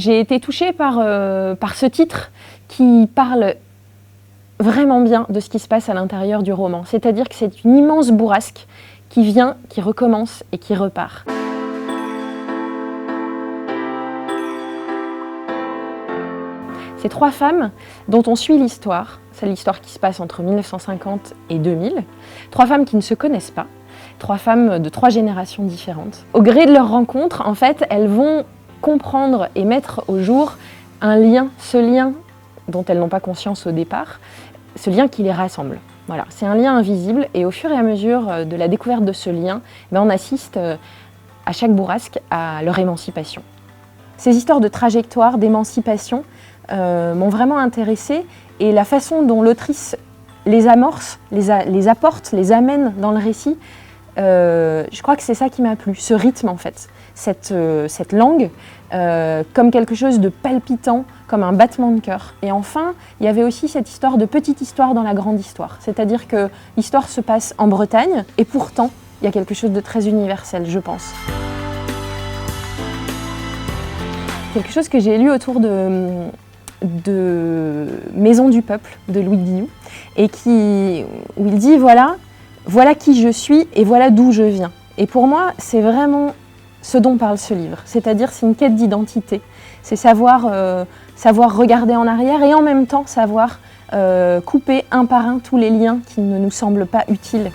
J'ai été touchée par ce titre qui parle vraiment bien de ce qui se passe à l'intérieur du roman. C'est-à-dire que c'est une immense bourrasque qui vient, qui recommence et qui repart. Ces trois femmes dont on suit l'histoire, c'est l'histoire qui se passe entre 1950 et 2000, trois femmes qui ne se connaissent pas, trois femmes de trois générations différentes. Au gré de leur rencontre, en fait, elles vont comprendre et mettre au jour un lien, ce lien dont elles n'ont pas conscience au départ, ce lien qui les rassemble. Voilà, c'est un lien invisible et au fur et à mesure de la découverte de ce lien, on assiste à chaque bourrasque à leur émancipation. Ces histoires de trajectoire, d'émancipation m'ont vraiment intéressée et la façon dont l'autrice les amorce, les apporte, les amène dans le récit, je crois que c'est ça qui m'a plu, ce rythme en fait, cette langue comme quelque chose de palpitant, comme un battement de cœur. Et enfin, il y avait aussi cette histoire de petite histoire dans la grande histoire, c'est-à-dire que l'histoire se passe en Bretagne et pourtant il y a quelque chose de très universel, je pense. Quelque chose que j'ai lu autour de Maison du peuple de Louis Guillou et où il dit voilà qui je suis et voilà d'où je viens. Et pour moi, c'est vraiment ce dont parle ce livre, c'est-à-dire c'est une quête d'identité, c'est savoir regarder en arrière et en même temps savoir couper un par un tous les liens qui ne nous semblent pas utiles.